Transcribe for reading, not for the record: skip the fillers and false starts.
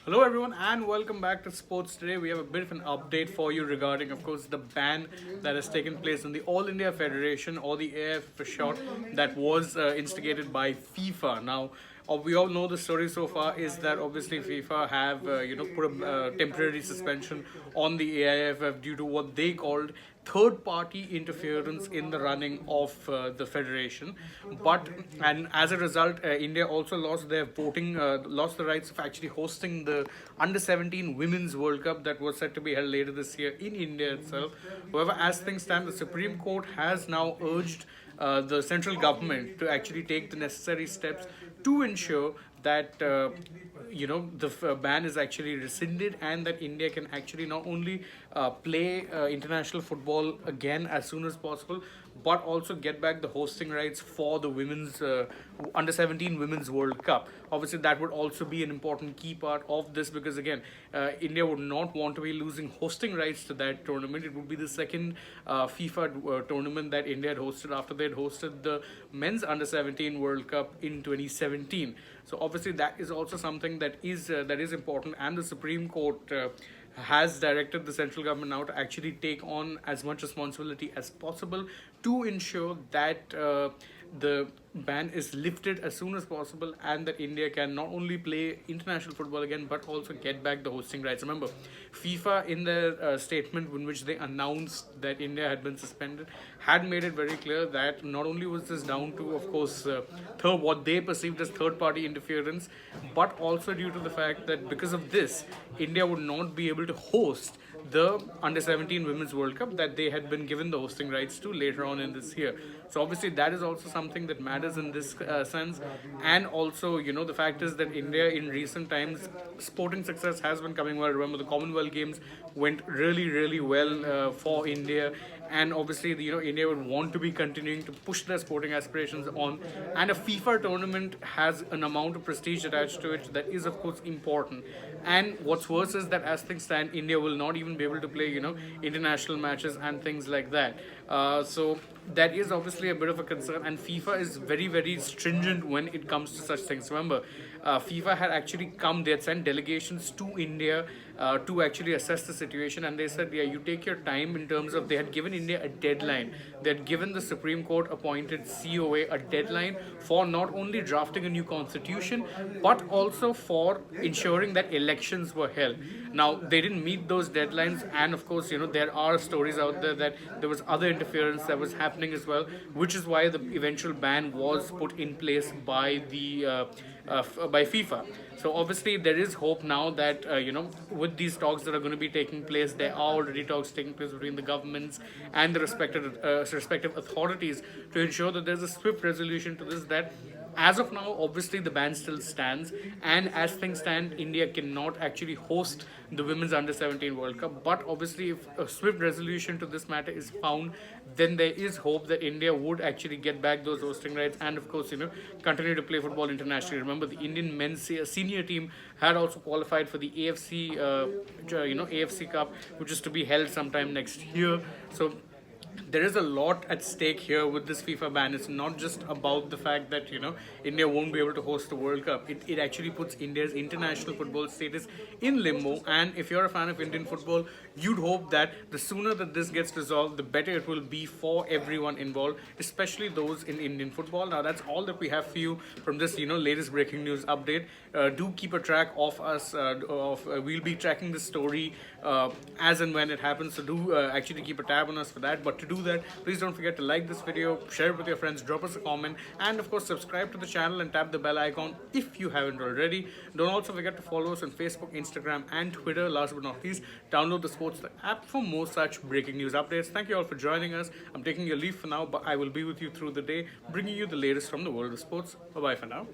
Hello everyone and welcome back to Sports Today. We have a bit of an update for you regarding, of course, the ban that has taken place in the All India Federation, or the AIFF for short, that was instigated by FIFA. Now, we all know the story so far is that obviously FIFA have put a temporary suspension on the AIFF due to what they called third party interference in the running of the federation. And as a result, India also lost their lost the rights of actually hosting the under 17 women's world cup that was set to be held later this year in India itself. However, as things stand, the Supreme Court has now urged the central government to actually take the necessary steps to ensure that the ban is actually rescinded, and that India can actually not only play international football again as soon as possible, but also get back the hosting rights for the women's under 17 women's World Cup. Obviously, that would also be an important key part of this, because again, India would not want to be losing hosting rights to that tournament. It would be the second FIFA tournament that India had hosted after they had hosted the men's under 17 World Cup in 2017. So obviously, that is also something that is important, and the Supreme Court has directed the central government now to actually take on as much responsibility as possible to ensure that the ban is lifted as soon as possible, and that India can not only play international football again but also get back the hosting rights. Remember, FIFA in their statement in which they announced that India had been suspended had made it very clear that not only was this down to, of course, what they perceived as third party interference, but also due to the fact that because of this, India would not be able to host the under 17 women's world cup that they had been given the hosting rights to later on in this year. So obviously that is also something that matters in this sense. And also, the fact is that India in recent times, sporting success has been coming well. Remember, the Commonwealth Games went really well for India, and obviously India would want to be continuing to push their sporting aspirations on, and a FIFA tournament has an amount of prestige attached to it that is of course important. And what's worse is that as things stand, India will not even be able to play international matches and things like that. So that is obviously a bit of a concern, and FIFA is very stringent when it comes to such things. Remember, FIFA had actually they had sent delegations to India to actually assess the situation, and they said, yeah, you take your time, in terms of they had given India a deadline. They had given the Supreme Court appointed COA a deadline for not only drafting a new constitution but also for ensuring that elections were held. Now, they didn't meet those deadlines, and of course, there are stories out there that there was other interference that was happening as well, which is why the eventual ban was put in place by the by FIFA. So obviously there is hope now that with these talks that are going to be taking place, there are already talks taking place between the governments and the respective authorities to ensure that there's a swift resolution to this. That as of now, obviously the ban still stands, and as things stand, India cannot actually host the women's under 17 World Cup. But obviously, if a swift resolution to this matter is found, then there is hope that India would actually get back those hosting rights, and of course, continue to play football internationally. Remember, the Indian men's senior team had also qualified for the AFC AFC Cup, which is to be held sometime next year. So there is a lot at stake here with this FIFA ban. It's not just about the fact that India won't be able to host the World Cup. It actually puts India's international football status in limbo. And if you're a fan of Indian football, you'd hope that the sooner that this gets resolved, the better it will be for everyone involved, especially those in Indian football. Now, that's all that we have for you from this latest breaking news update. Do keep a track of us. We'll be tracking the story as and when it happens. So do actually keep a tab on us for that. But to do that, please don't forget to like this video, share it with your friends, drop us a comment, and of course subscribe to the channel and tap the bell icon if you haven't already. Don't also forget to follow us on Facebook, Instagram, and Twitter. Last but not least, download the Sports app for more such breaking news updates. Thank you all for joining us. I'm taking your leave for now, but I will be with you through the day, bringing you the latest from the world of sports. Bye bye for now.